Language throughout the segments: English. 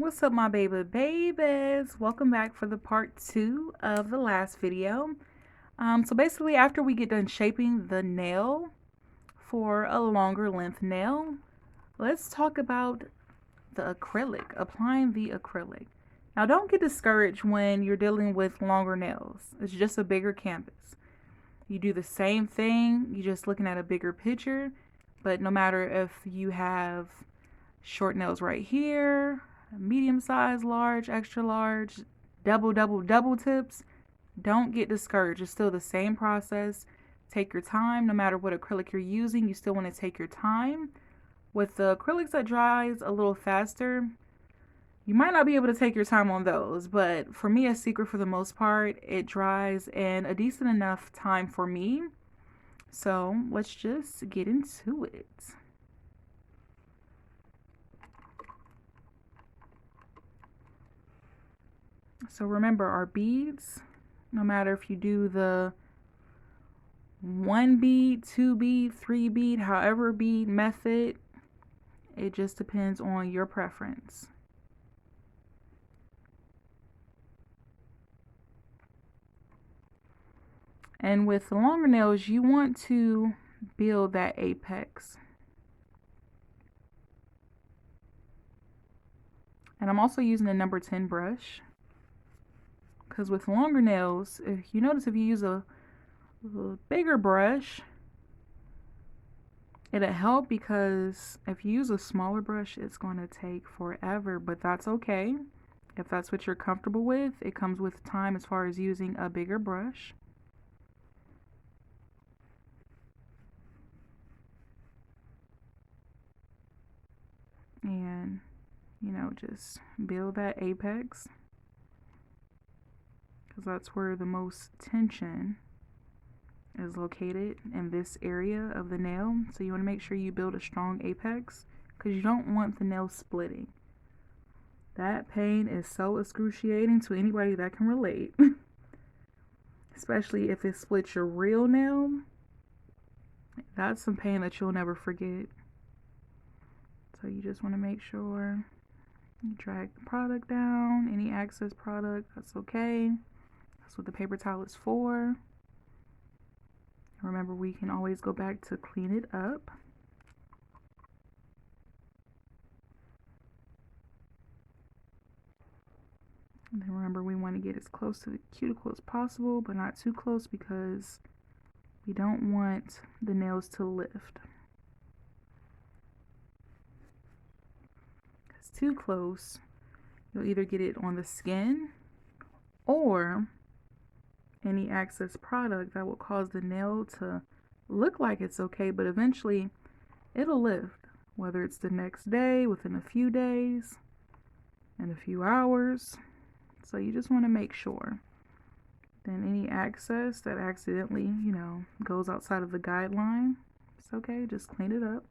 what's up my babies? Welcome back for the part 2 of the last video. So basically after we get done shaping the nail for a longer length nail, let's talk about the acrylic, applying the acrylic. Now don't get discouraged when you're dealing with longer nails. It's just a bigger canvas. You do the same thing, you're just looking at a bigger picture, but no matter if you have short nails right here, medium size, large, extra large, double tips, don't get discouraged. It's still the same process. Take your time. No matter what acrylic you're using, you still want to take your time. With the acrylics that dries a little faster, you might not be able to take your time on those, but for me, a secret for the most part, it dries in a decent enough time for me. So let's just get into it. So remember, our beads, no matter if you do the 1 bead, 2 bead, 3 bead, however bead method, it just depends on your preference. And with the longer nails, you want to build that apex. And I'm also using a number 10 brush, because with longer nails, if you notice, if you use a bigger brush, it'll help, because if you use a smaller brush, it's going to take forever, but that's okay. If that's what you're comfortable with, it comes with time as far as using a bigger brush. And, you know, just build that apex, because that's where the most tension is located, in this area of the nail. So you want to make sure you build a strong apex, because you don't want the nail splitting. That pain is so excruciating to anybody that can relate. Especially if it splits your real nail. That's some pain that you'll never forget. So you just want to make sure you drag the product down. Any excess product, that's okay. That's what the paper towel is for. Remember, we can always go back to clean it up. And then remember, we want to get as close to the cuticle as possible, but not too close, because we don't want the nails to lift. Because too close, you'll either get it on the skin or any excess product that will cause the nail to look like it's okay, but eventually it'll lift, whether it's the next day, within a few days, in a few hours. So you just want to make sure. Then any excess that accidentally, you know, goes outside of the guideline, it's okay, just clean it up.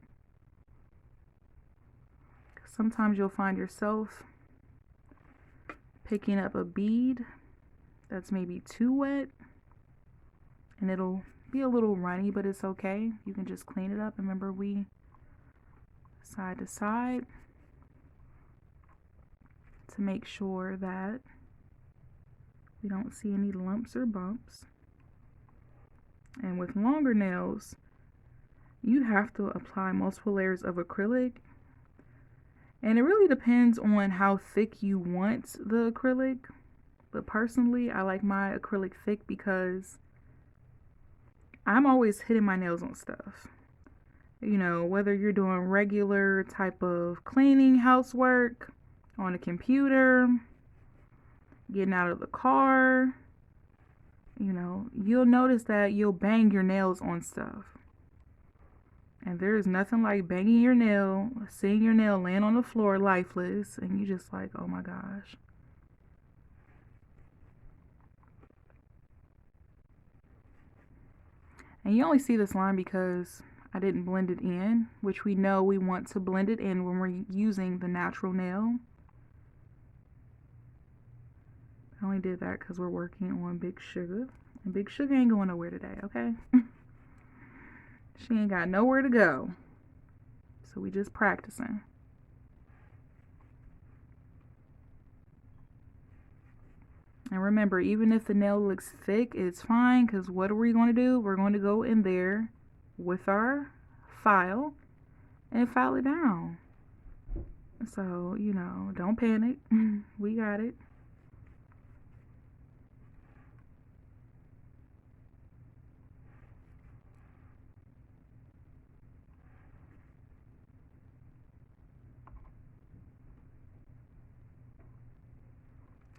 Sometimes you'll find yourself picking up a bead that's maybe too wet, and it'll be a little runny, but it's okay. You can just clean it up. Remember, we side to side to make sure that we don't see any lumps or bumps. And with longer nails, you have to apply multiple layers of acrylic. And it really depends on how thick you want the acrylic. But personally, I like my acrylic thick, because I'm always hitting my nails on stuff. You know, whether you're doing regular type of cleaning, housework, on a computer, getting out of the car, you know, you'll notice that you'll bang your nails on stuff. And there is nothing like banging your nail, seeing your nail laying on the floor lifeless, and you just like, oh my gosh. And you only see this line because I didn't blend it in, which we know we want to blend it in when we're using the natural nail. I only did that because we're working on Big Sugar. And Big Sugar ain't going nowhere today, okay? She ain't got nowhere to go. So we just practicing. And remember, even if the nail looks thick, it's fine, because what are we going to do? We're going to go in there with our file and file it down. So, you know, don't panic. We got it.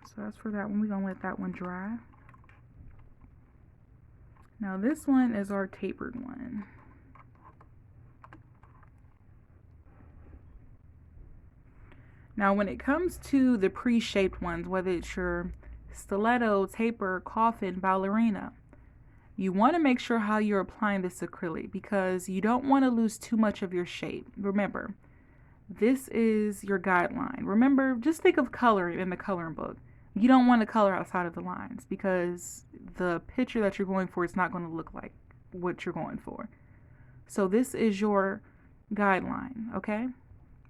So that's for that one. We're going to let that one dry. Now this one is our tapered one. Now when it comes to the pre-shaped ones, whether it's your stiletto, taper, coffin, ballerina, you want to make sure how you're applying this acrylic, because you don't want to lose too much of your shape. Remember, this is your guideline. Remember, just think of coloring in the coloring book. You don't want to color outside of the lines, because the picture that you're going for is not going to look like what you're going for. So this is your guideline, okay?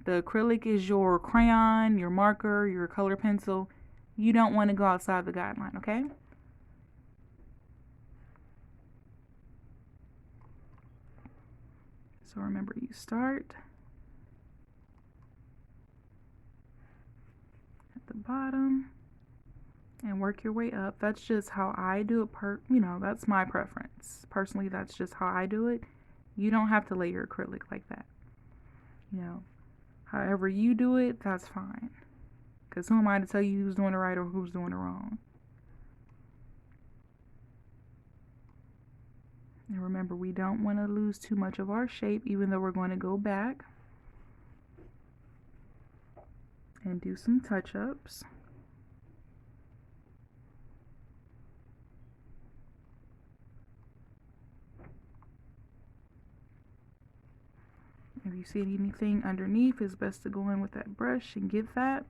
The acrylic is your crayon, your marker, your color pencil. You don't want to go outside the guideline, okay? So remember, you start at the bottom and work your way up. That's just how I do it. You know, that's my preference. Personally, that's just how I do it. You don't have to lay your acrylic like that. You know, however you do it, that's fine. Because who am I to tell you who's doing it right or who's doing it wrong? And remember, we don't want to lose too much of our shape, even though we're going to go back and do some touch-ups. If you see anything underneath, it's best to go in with that brush and get that.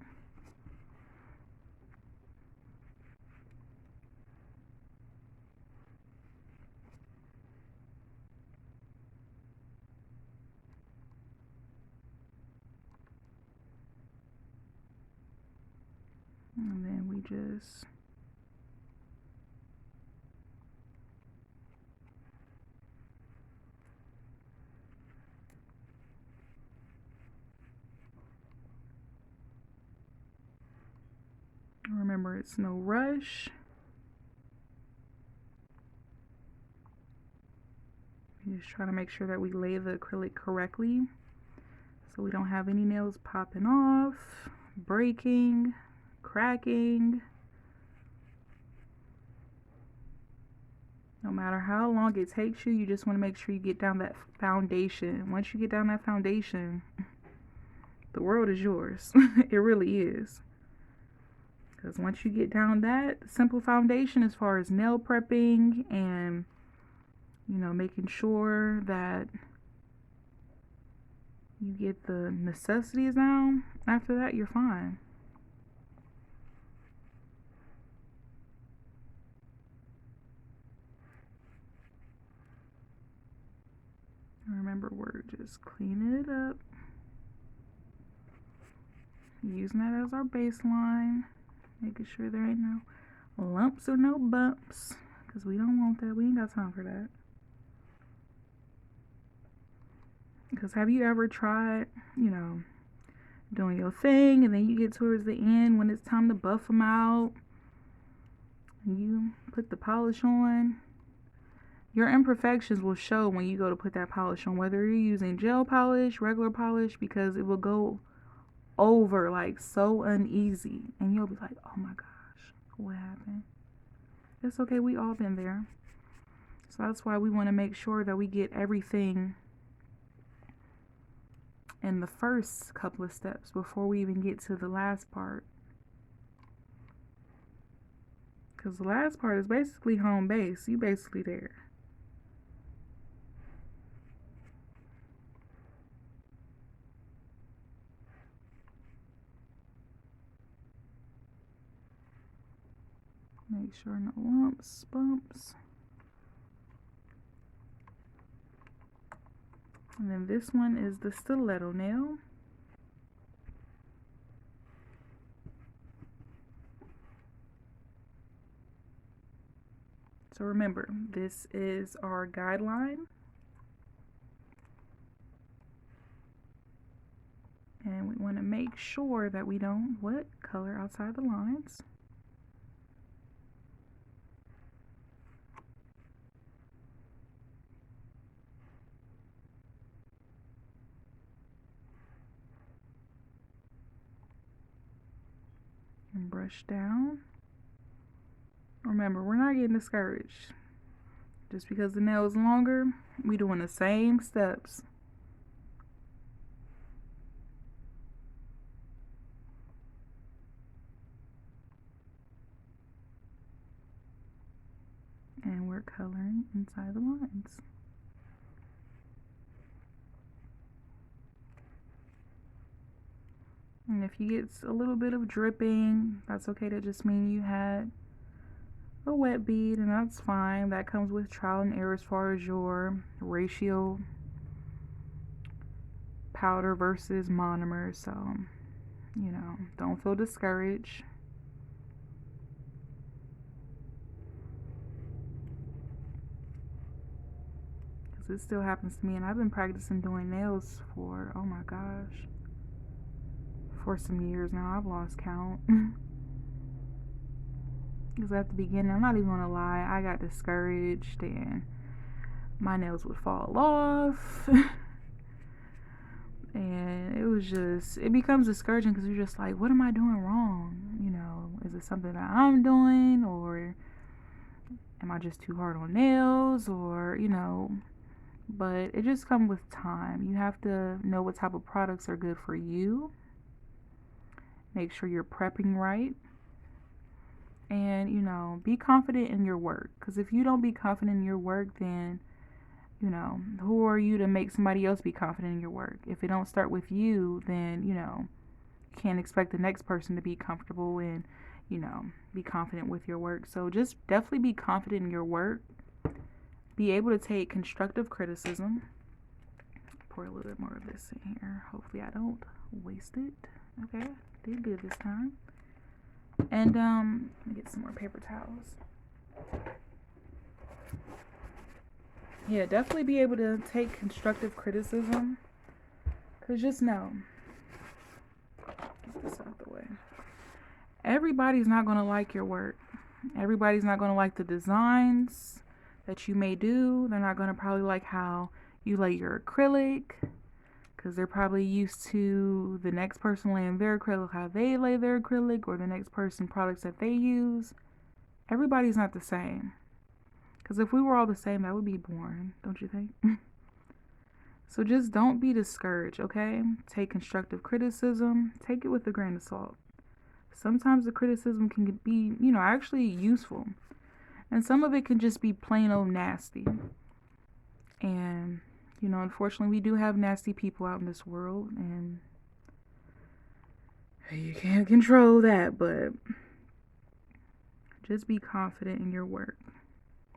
And then we just remember, it's no rush. You just try to make sure that we lay the acrylic correctly, so we don't have any nails popping off, breaking, cracking. No matter how long it takes you, you just want to make sure you get down that foundation. Once you get down that foundation, the world is yours. It really is. Because once you get down that simple foundation, as far as nail prepping and, you know, making sure that you get the necessities down, after that, you're fine. Remember, we're just cleaning it up, using that as our baseline, making sure there ain't no lumps or no bumps, because we don't want that. We ain't got time for that. Because have you ever tried, you know, doing your thing, and then you get towards the end when it's time to buff them out, and you put the polish on? Your imperfections will show when you go to put that polish on, whether you're using gel polish, regular polish, because it will go over like so uneasy, and you'll be like, oh my gosh, what happened? It's okay, we all been there. So that's why we want to make sure that we get everything in the first couple of steps before we even get to the last part. Because the last part is basically home base. You basically there. Make sure no lumps, bumps. And then this one is the stiletto nail. So remember, this is our guideline. And we want to make sure that we don't, color outside the lines. And brush down. Remember, we're not getting discouraged. Just because the nail is longer, we're doing the same steps. And we're coloring inside the lines. And if you get a little bit of dripping, that's okay. That just means you had a wet bead, and that's fine. That comes with trial and error as far as your ratio powder versus monomer. So, you know, don't feel discouraged. Because it still happens to me, and I've been practicing doing nails for, oh my gosh, for some years now. I've lost count. Because at the beginning, I'm not even gonna lie, I got discouraged and my nails would fall off. And it was just, it becomes discouraging because you're just like, what am I doing wrong? You know, is it something that I'm doing, or am I just too hard on nails, or, you know, but it just comes with time. You have to know what type of products are good for you. Make sure you're prepping right. And, you know, be confident in your work. Because if you don't be confident in your work, then, you know, who are you to make somebody else be confident in your work? If it don't start with you, then, you know, you can't expect the next person to be comfortable and, you know, be confident with your work. So just definitely be confident in your work. Be able to take constructive criticism. Pour a little bit more of this in here. Hopefully I don't waste it. Okay, did good this time. And let me get some more paper towels. Yeah, definitely be able to take constructive criticism. Because just know, get this out the way. Everybody's not going to like your work. Everybody's not going to like the designs that you may do. They're not going to probably like how you lay your acrylic. Because they're probably used to the next person laying their acrylic, how they lay their acrylic, or the next person products that they use. Everybody's not the same. Because if we were all the same, that would be boring, don't you think? So just don't be discouraged, okay? Take constructive criticism. Take it with a grain of salt. Sometimes the criticism can be, you know, actually useful. And some of it can just be plain old nasty. And, you know, unfortunately, we do have nasty people out in this world. And you can't control that, but just be confident in your work.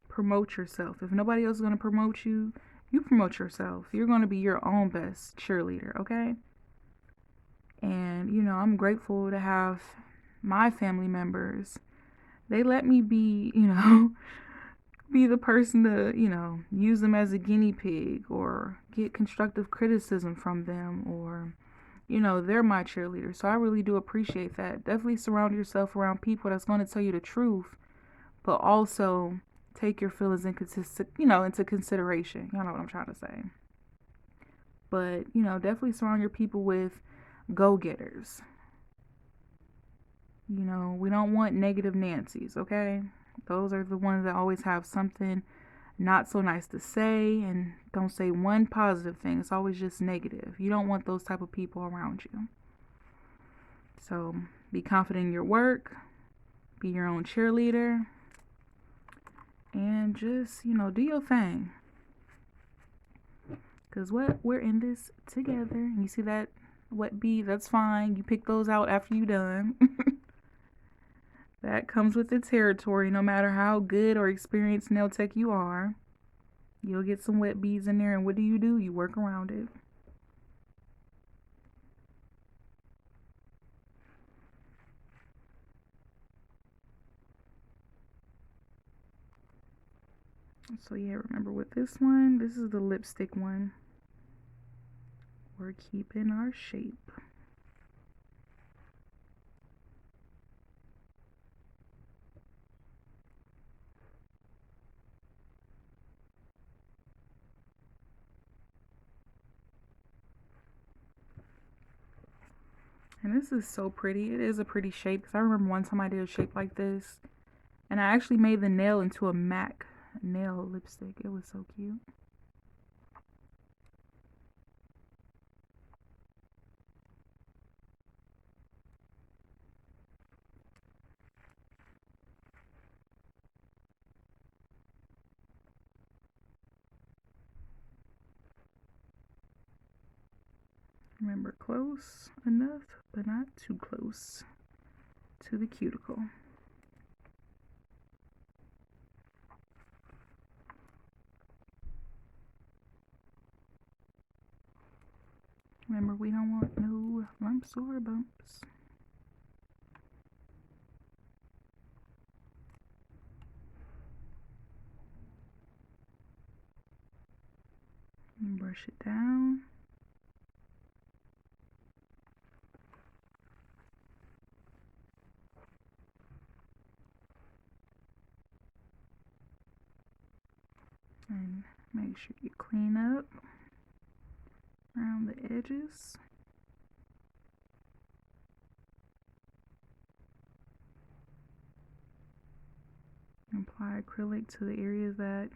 Promote yourself. If nobody else is going to promote you, you promote yourself. You're going to be your own best cheerleader, okay? And, you know, I'm grateful to have my family members. They let me be, you know, be the person to, you know, use them as a guinea pig or get constructive criticism from them, or, you know, they're my cheerleader. So I really do appreciate that. Definitely surround yourself around people that's going to tell you the truth, but also take your feelings into consideration. Y'all know what I'm trying to say. But, you know, definitely surround your people with go-getters. You know, we don't want negative Nancy's, okay? Those are the ones that always have something not so nice to say and don't say one positive thing. It's always just negative. You don't want those type of people around you. So be confident in your work. Be your own cheerleader. And just, you know, do your thing. Because we're in this together. You see that wet bead? That's fine. You pick those out after you're done. That comes with the territory. No matter how good or experienced nail tech you are, you'll get some wet beads in there. And what do? You work around it. So yeah, remember with this one, this is the lipstick one. We're keeping our shape. And this is so pretty. It is a pretty shape because I remember one time I did a shape like this and I actually made the nail into a MAC nail lipstick. It was so cute. Remember, close enough, but not too close to the cuticle. Remember, we don't want no lumps or bumps. And brush it down. And make sure you clean up around the edges. Apply acrylic to the areas that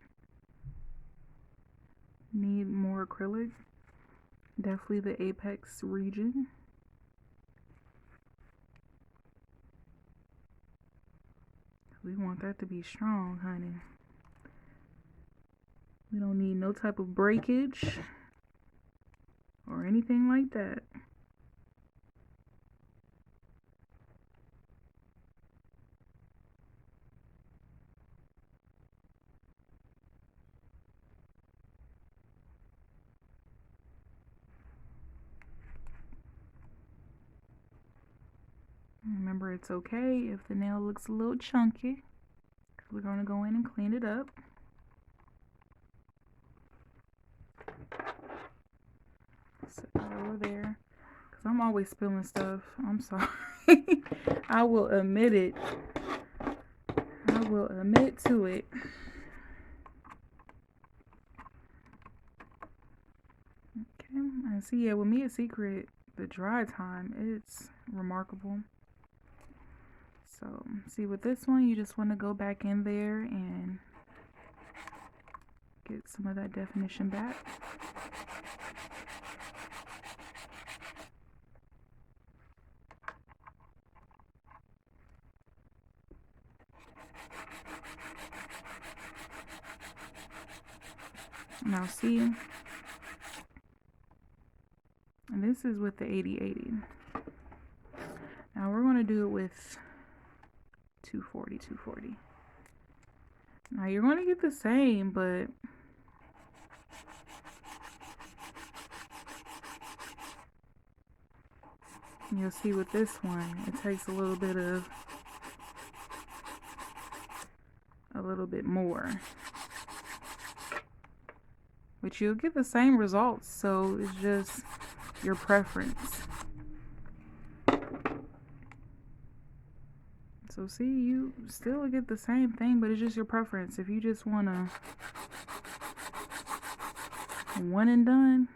need more acrylic. Definitely the apex region. We want that to be strong, honey. We don't need no type of breakage or anything like that. Remember, it's okay if the nail looks a little chunky, because we're going to go in and clean it up. Set that over there, because I'm always spilling stuff. I'm sorry. I will admit it. I will admit to it. Okay, and see, yeah, with me, a secret, the dry time, it's remarkable. So, see, with this one, you just want to go back in there and get some of that definition back. Now see, and this is with the 80/80. Now we're going to do it with 240. Now you're going to get the same, but you'll see with this one, it takes a little bit more. But you'll get the same results, so it's just your preference. So see, you still get the same thing, but it's just your preference. If you just want to one and done,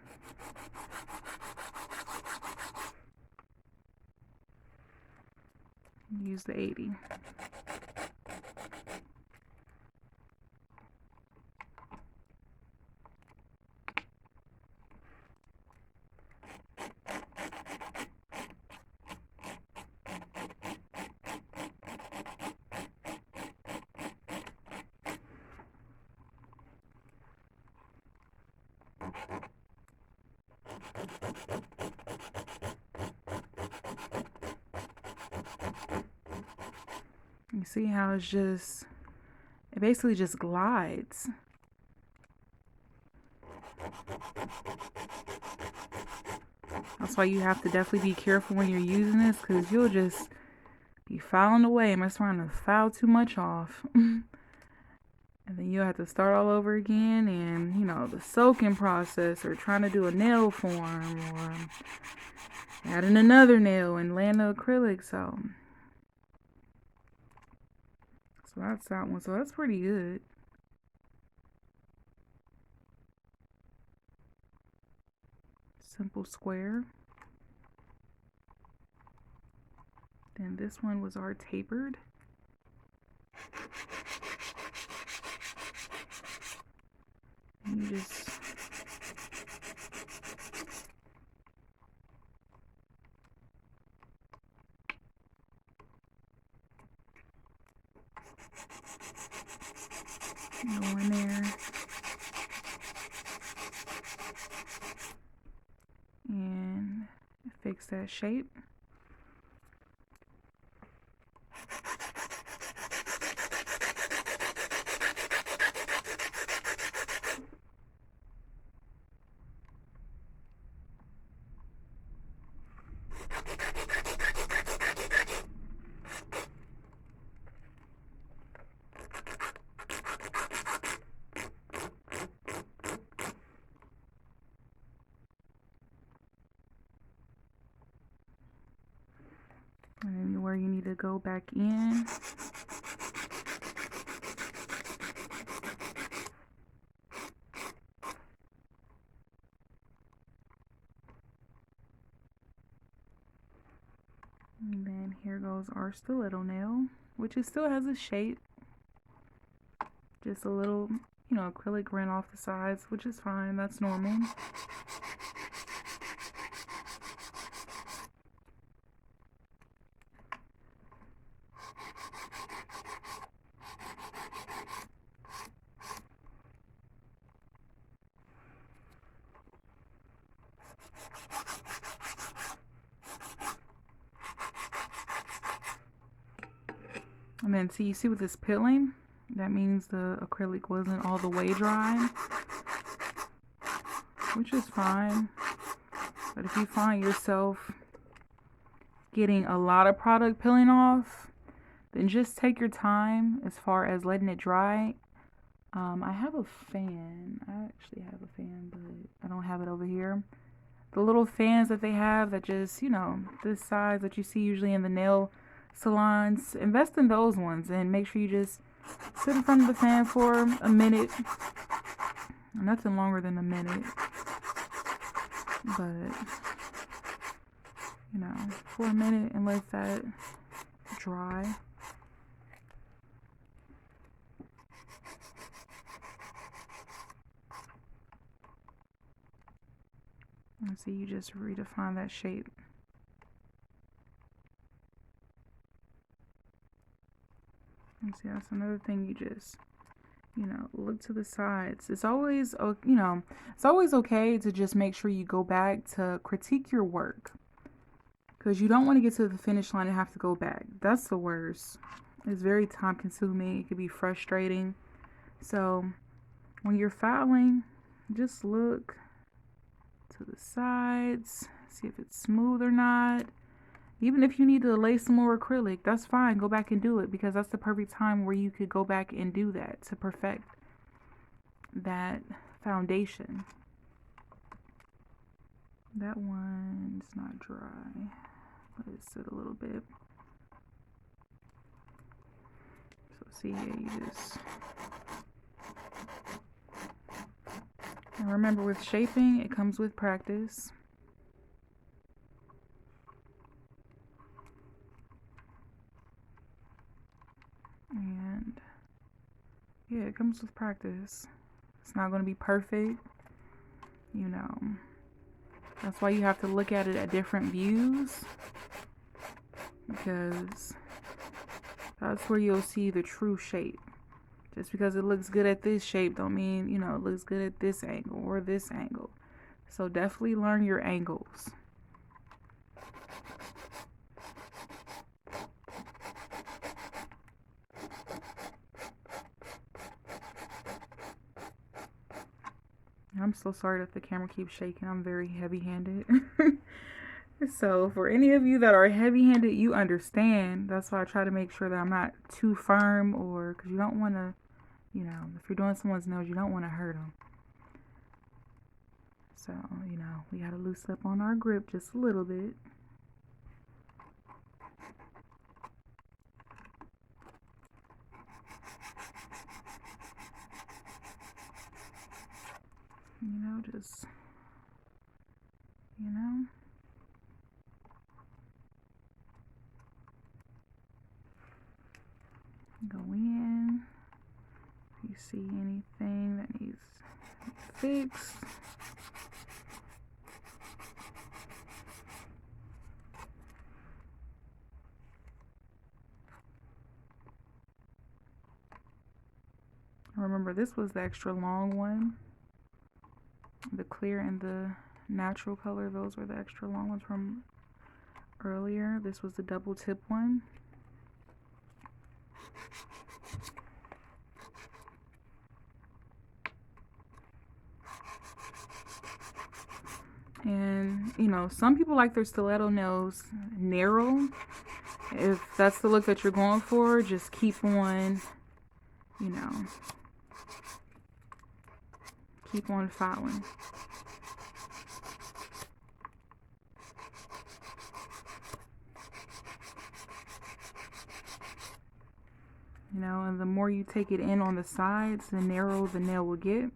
use the 80. You see how it's just, it basically just glides. That's why you have to definitely be careful when you're using this, because you'll just be filing away, mess around and file too much off. And And then you'll have to start all over again, and you know, the soaking process, or trying to do a nail form, or adding another nail and laying the acrylic. So that's that one. So that's pretty good. Simple square. Then this one was our tapered. And you just go in there and fix that shape. And then where you need to go back in. And then here goes our stiletto nail, which it still has a shape. Just a little, you know, acrylic ran off the sides, which is fine. That's normal. And then see, you see with this peeling, that means the acrylic wasn't all the way dry, which is fine. But if you find yourself getting a lot of product peeling off, then just take your time as far as letting it dry. I have a fan. I actually have a fan, but I don't have it over here. The little fans that they have that just, you know, this size that you see usually in the nail salons, invest in those ones and make sure you just sit in front of the fan for a minute. Nothing longer than a minute, but you know, for a minute and let that dry. And see, you just redefine that shape. And see, that's another thing, you just, you know, look to the sides. It's always, you know, it's always okay to just make sure you go back to critique your work, because you don't want to get to the finish line and have to go back. That's the worst. It's very time consuming. It can be frustrating. So when you're filing, just look to the sides, see if it's smooth or not. Even if you need to lay some more acrylic, that's fine. Go back and do it, because that's the perfect time where you could go back and do that to perfect that foundation. That one's not dry. Let it sit a little bit. So see, yeah, you just, and remember, with shaping, it comes with practice. And yeah, it comes with practice. It's not going to be perfect, you know. That's why you have to look at it at different views, because that's where you'll see the true shape. Just because it looks good at this shape don't mean, you know, it looks good at this angle or this angle. So definitely learn your angles. I'm so sorry that the camera keeps shaking. I'm very heavy-handed. So for any of you that are heavy-handed, you understand. That's why I try to make sure that I'm not too firm, or because you don't want to, You know, if you're doing someone's nails, you don't want to hurt them. So, you know, we got to loosen up on our grip just a little bit. You know, just, you know. Go in. If you see anything that needs fixed. Remember, this was the extra long one. The clear and the natural color, those were the extra long ones from earlier. This was the double tip one. And, you know, some people like their stiletto nails narrow. If that's the look that you're going for, just keep on, you know, keep on filing. You know, and the more you take it in on the sides, the narrower the nail will get.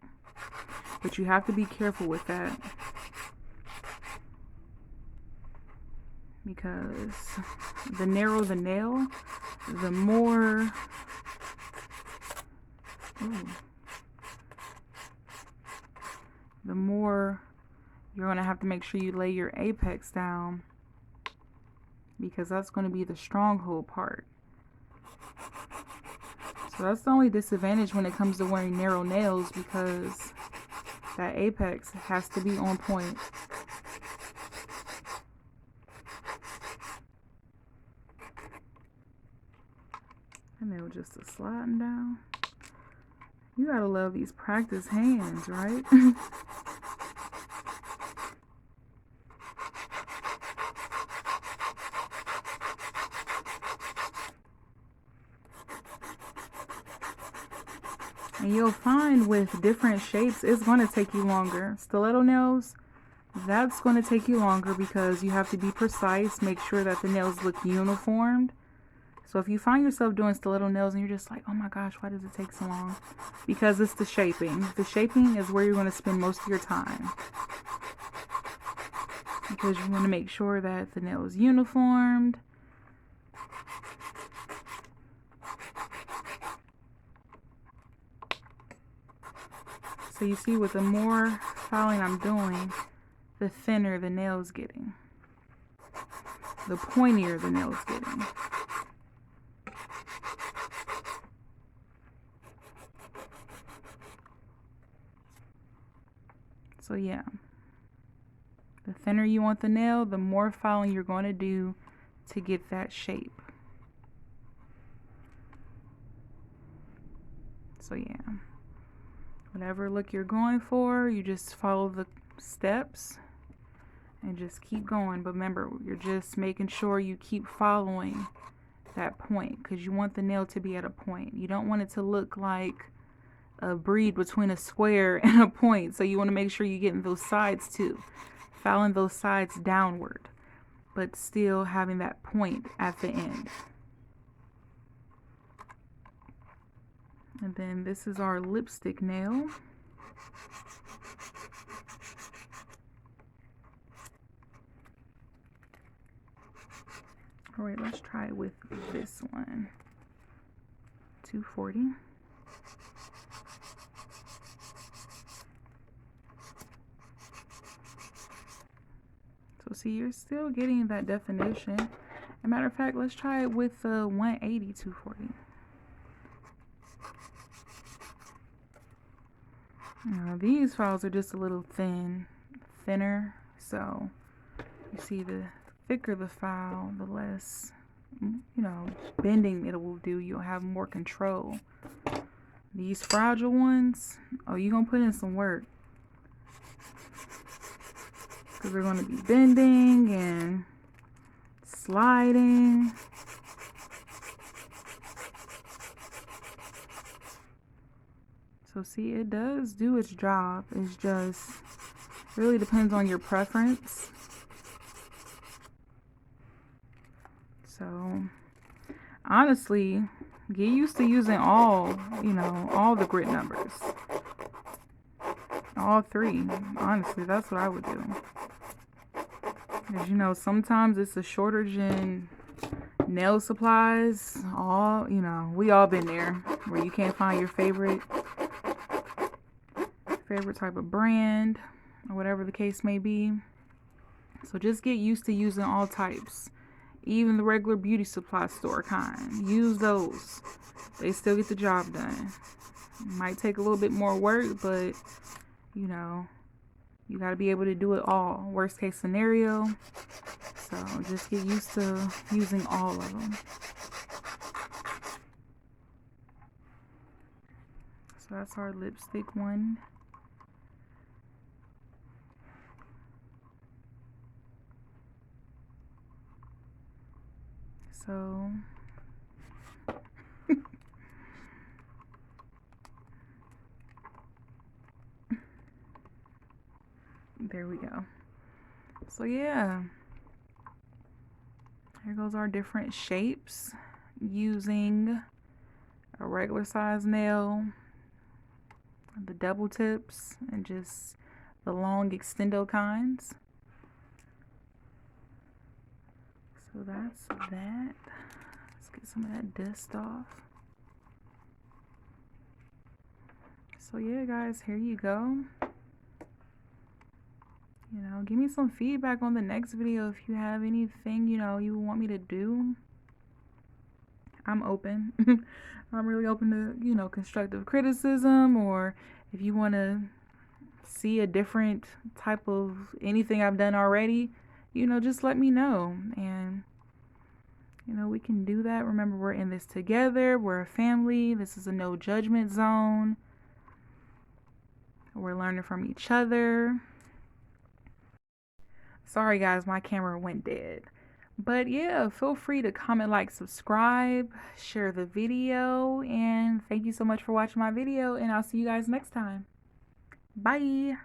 But you have to be careful with that, because the narrower the nail, the more you're going to have to make sure you lay your apex down, because that's going to be the stronghold part. So that's the only disadvantage when it comes to wearing narrow nails, because that apex has to be on point. And they were just a sliding down. You gotta love these practice hands, right? And you'll find with different shapes, it's going to take you longer. Stiletto nails, that's going to take you longer because you have to be precise, make sure that the nails look uniformed. So if you find yourself doing stiletto nails and you're just like, oh my gosh, why does it take so long? Because it's the shaping. The shaping is where you're going to spend most of your time, because you want to make sure that the nail is uniformed. So you see, with the more filing I'm doing, the thinner the nail is getting. The pointier the nail is getting. So yeah, the thinner you want the nail, the more filing you're going to do to get that shape. So yeah, whatever look you're going for, you just follow the steps and just keep going. But remember, you're just making sure you keep following that point, because you want the nail to be at a point. You don't want it to look like a breed between a square and a point. So you want to make sure you're getting those sides too, filing those sides downward, but still having that point at the end. And then this is our lipstick nail. All right, let's try it with this one. 240. So see, you're still getting that definition. As a matter of fact, let's try it with 180, 240. Now, these files are just a little thinner. So you see, the thicker the file, the less, you know, bending it will do. You'll have more control. These fragile ones, oh, you're gonna put in some work, because they're going to be bending and sliding. So see, it does do its job. It's just really depends on your preference. So honestly, get used to using all, all the grit numbers. All three. Honestly, that's what I would do. Because, sometimes it's a shortage in nail supplies. We all been there where you can't find your favorite type of brand or whatever the case may be. So just get used to using all types. Even the regular beauty supply store kind. Use those. They still get the job done. Might take a little bit more work, but you got to be able to do it all. Worst case scenario. So just get used to using all of them. So that's our lipstick one. So there we go. So yeah, here goes our different shapes using a regular size nail, the double tips, and just the long extendo kinds. So that's that. Let's get some of that dust off. So yeah, guys, here you go. Give me some feedback on the next video if you have anything, you want me to do. I'm open. I'm really open to, constructive criticism, or if you want to see a different type of anything I've done already, just let me know. And, we can do that. Remember, we're in this together. We're a family. This is a no judgment zone. We're learning from each other. Sorry guys, my camera went dead. But yeah, feel free to comment, like, subscribe, share the video, and thank you so much for watching my video, and I'll see you guys next time. Bye.